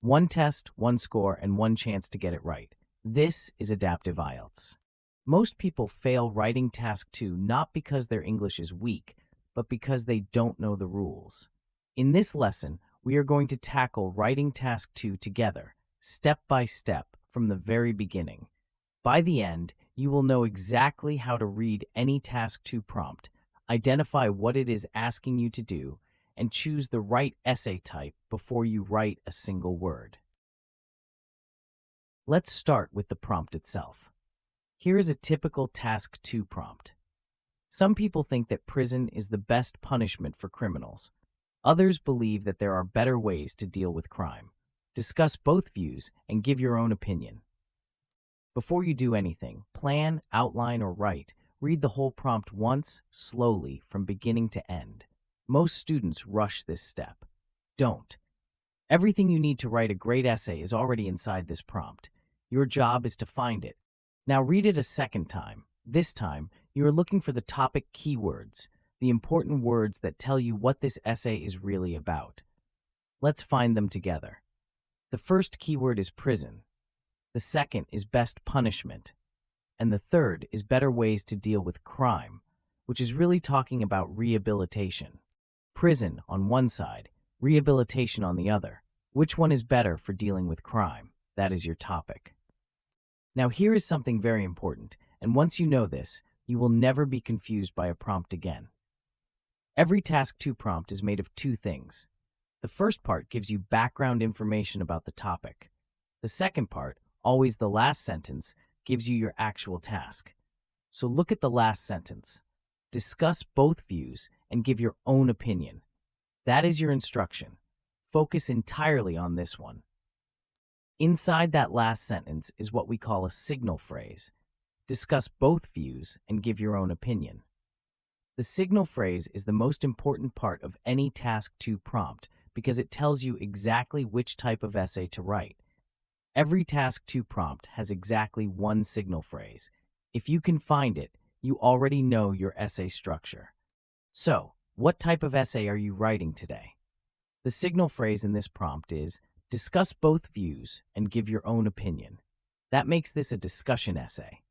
One test, one score, and one chance to get it right. This is adaptive IELTS. Most people fail writing task 2 not because their English is weak, but because they don't know the rules. In this lesson, we are going to tackle writing task 2 together, step by step, from the very beginning. By the end, you will know exactly how to read any task 2 prompt, identify what it is asking you to do, and choose the right essay type before you write a single word. Let's start with the prompt itself. Here is a typical task 2 prompt. Some people think that prison is the best punishment for criminals. Others believe that there are better ways to deal with crime. Discuss both views and give your own opinion. Before you do anything, plan, outline, or write, read the whole prompt once, slowly, from beginning to end. Most students rush this step. Don't. Everything you need to write a great essay is already inside this prompt. Your job is to find it. Now read it a second time. This time, you are looking for the topic keywords, the important words that tell you what this essay is really about. Let's find them together. The first keyword is prison. The second is best punishment. And the third is better ways to deal with crime, which is really talking about rehabilitation. Prison on one side, rehabilitation on the other. Which one is better for dealing with crime? That is your topic. Now here is something very important, and once you know this, you will never be confused by a prompt again. Every task 2 prompt is made of two things. The first part gives you background information about the topic. The second part, always the last sentence, gives you your actual task. So look at the last sentence. Discuss both views and give your own opinion. That is your instruction. Focus entirely on this one. Inside that last sentence is what we call a signal phrase. Discuss both views and give your own opinion. The signal phrase is the most important part of any task 2 prompt because it tells you exactly which type of essay to write. Every task 2 prompt has exactly one signal phrase. If you can find it, you already know your essay structure. So, what type of essay are you writing today? The signal phrase in this prompt is, discuss both views and give your own opinion. That makes this a discussion essay.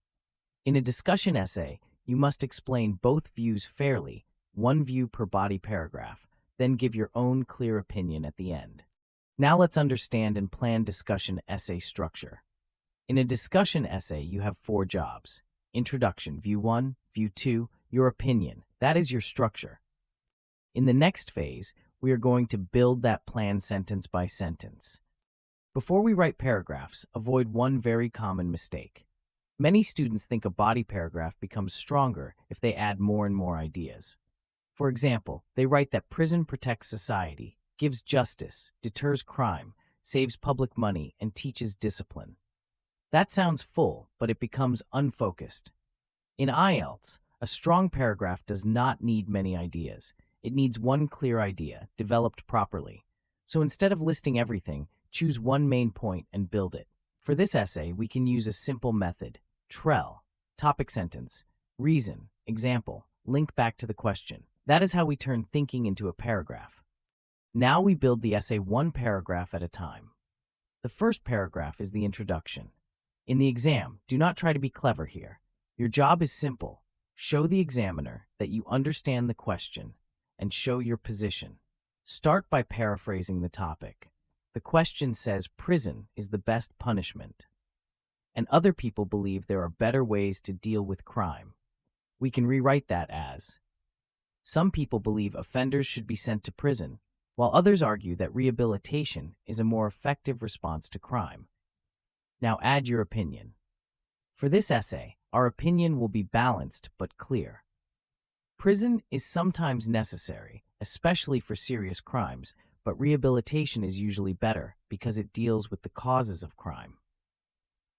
In a discussion essay, you must explain both views fairly, one view per body paragraph, then give your own clear opinion at the end. Now let's understand and plan discussion essay structure. In a discussion essay, you have 4 jobs. Introduction, view 1, view 2, your opinion. That is your structure. In the next phase, we are going to build that plan sentence by sentence. Before we write paragraphs, avoid one very common mistake. Many students think a body paragraph becomes stronger if they add more and more ideas. For example, they write that prison protects society, gives justice, deters crime, saves public money, and teaches discipline. That sounds full, but it becomes unfocused. In IELTS, a strong paragraph does not need many ideas. It needs one clear idea, developed properly. So instead of listing everything, choose one main point and build it. For this essay, we can use a simple method. TREL, topic sentence, reason, example, link back to the question. That is how we turn thinking into a paragraph. Now we build the essay one paragraph at a time. The first paragraph is the introduction. In the exam, do not try to be clever here. Your job is simple. Show the examiner that you understand the question and show your position. Start by paraphrasing the topic. The question says prison is the best punishment, and other people believe there are better ways to deal with crime. We can rewrite that as, some people believe offenders should be sent to prison, while others argue that rehabilitation is a more effective response to crime. Now add your opinion. For this essay, our opinion will be balanced but clear. Prison is sometimes necessary, especially for serious crimes, but rehabilitation is usually better because it deals with the causes of crime.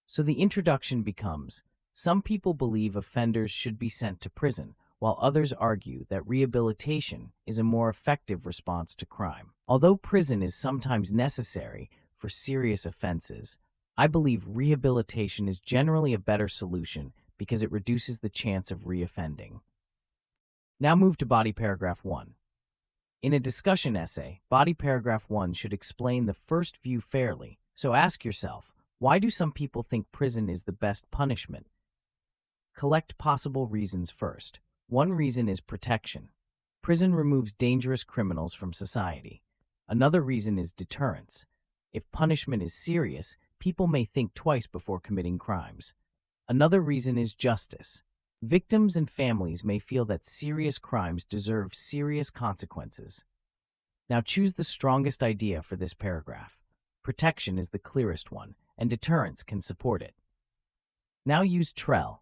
So the introduction becomes, some people believe offenders should be sent to prison, while others argue that rehabilitation is a more effective response to crime. Although prison is sometimes necessary for serious offenses, I believe rehabilitation is generally a better solution because it reduces the chance of reoffending. Now move to body paragraph 1. In a discussion essay, body paragraph 1 should explain the first view fairly. So ask yourself, why do some people think prison is the best punishment? Collect possible reasons first. One reason is protection. Prison removes dangerous criminals from society. Another reason is deterrence. If punishment is serious, people may think twice before committing crimes. Another reason is justice. Victims and families may feel that serious crimes deserve serious consequences. Now choose the strongest idea for this paragraph. Protection is the clearest one, and deterrence can support it. Now use TREL.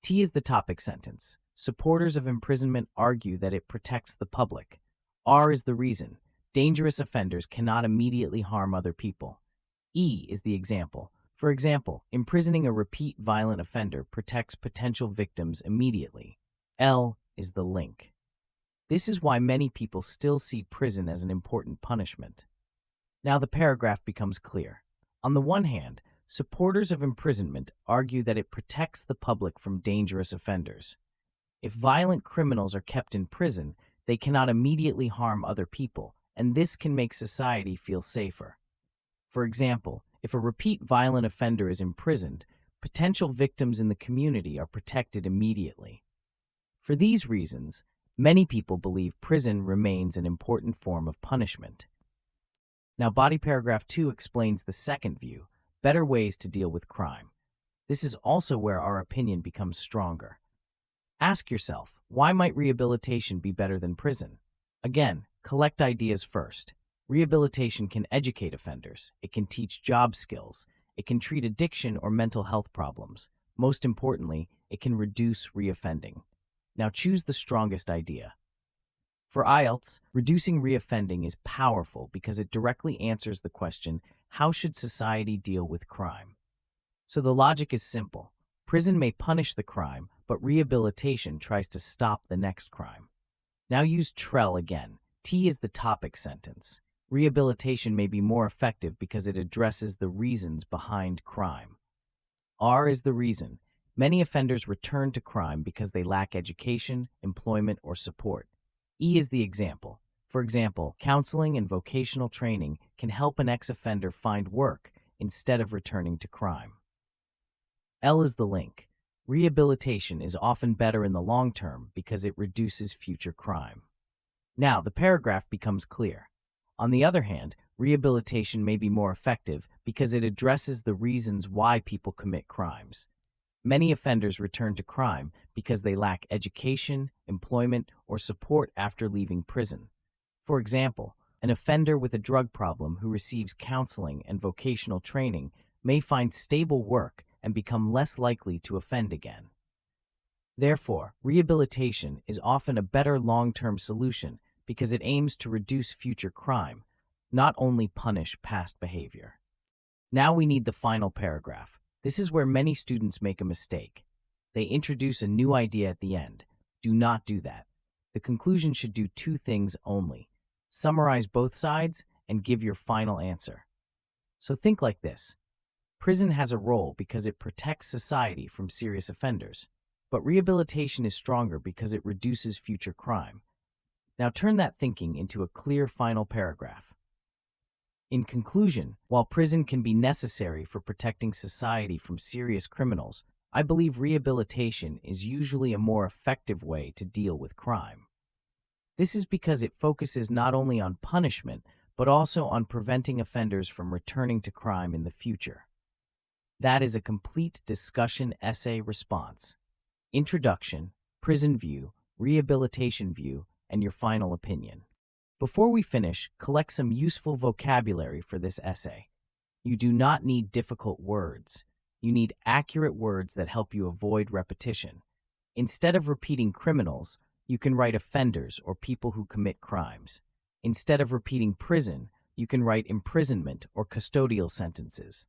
T is the topic sentence. Supporters of imprisonment argue that it protects the public. R is the reason. Dangerous offenders cannot immediately harm other people. E is the example. For example, imprisoning a repeat violent offender protects potential victims immediately. L is the link. This is why many people still see prison as an important punishment. Now the paragraph becomes clear. On the one hand, supporters of imprisonment argue that it protects the public from dangerous offenders. If violent criminals are kept in prison, they cannot immediately harm other people, and this can make society feel safer. For example, if a repeat violent offender is imprisoned, potential victims in the community are protected immediately. For these reasons, many people believe prison remains an important form of punishment. Now, body paragraph 2 explains the second view, better ways to deal with crime. This is also where our opinion becomes stronger. Ask yourself, why might rehabilitation be better than prison? Again, collect ideas first. Rehabilitation can educate offenders. It can teach job skills. It can treat addiction or mental health problems. Most importantly, it can reduce reoffending. Now choose the strongest idea. For IELTS, reducing reoffending is powerful because it directly answers the question, how should society deal with crime? So the logic is simple. Prison may punish the crime, but rehabilitation tries to stop the next crime. Now use TREL again. T is the topic sentence. Rehabilitation may be more effective because it addresses the reasons behind crime. R is the reason. Many offenders return to crime because they lack education, employment, or support. E is the example. For example, counseling and vocational training can help an ex-offender find work instead of returning to crime. L is the link. Rehabilitation is often better in the long term because it reduces future crime. Now, the paragraph becomes clear. On the other hand, rehabilitation may be more effective because it addresses the reasons why people commit crimes. Many offenders return to crime because they lack education, employment, or support after leaving prison. For example, an offender with a drug problem who receives counseling and vocational training may find stable work and become less likely to offend again. Therefore, rehabilitation is often a better long-term solution because it aims to reduce future crime, not only punish past behavior. Now we need the final paragraph. This is where many students make a mistake. They introduce a new idea at the end. Do not do that. The conclusion should do two things only. Summarize both sides and give your final answer. So think like this. Prison has a role because it protects society from serious offenders, but rehabilitation is stronger because it reduces future crime. Now turn that thinking into a clear final paragraph. In conclusion, while prison can be necessary for protecting society from serious criminals, I believe rehabilitation is usually a more effective way to deal with crime. This is because it focuses not only on punishment, but also on preventing offenders from returning to crime in the future. That is a complete discussion essay response. Introduction, prison view, rehabilitation view, and your final opinion. Before we finish, collect some useful vocabulary for this essay. You do not need difficult words. You need accurate words that help you avoid repetition. Instead of repeating criminals, you can write offenders or people who commit crimes. Instead of repeating prison, you can write imprisonment or custodial sentences.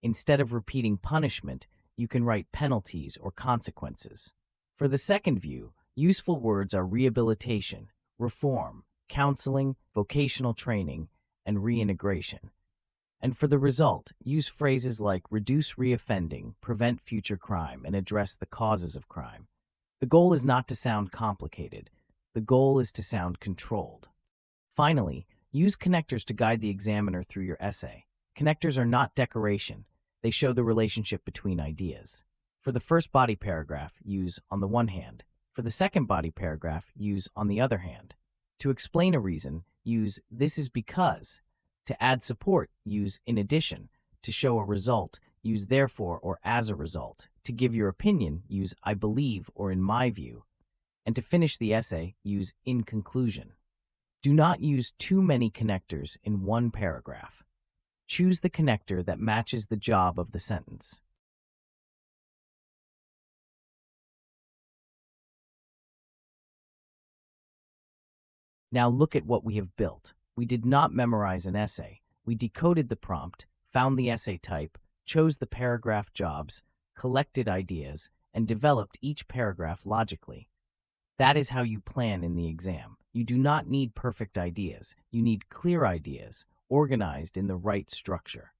Instead of repeating punishment, you can write penalties or consequences. For the second view, useful words are rehabilitation, reform, counseling, vocational training, and reintegration. And for the result, use phrases like reduce reoffending, prevent future crime, and address the causes of crime. The goal is not to sound complicated. The goal is to sound controlled. Finally, use connectors to guide the examiner through your essay. Connectors are not decoration. They show the relationship between ideas. For the first body paragraph, use on the one hand. For the second body paragraph, use on the other hand. To explain a reason, use this is because. To add support, use in addition. To show a result, use therefore or as a result. To give your opinion, use I believe or in my view. And to finish the essay, use in conclusion. Do not use too many connectors in one paragraph. Choose the connector that matches the job of the sentence. Now look at what we have built. We did not memorize an essay. We decoded the prompt, found the essay type, chose the paragraph jobs, collected ideas, and developed each paragraph logically. That is how you plan in the exam. You do not need perfect ideas. You need clear ideas, organized in the right structure.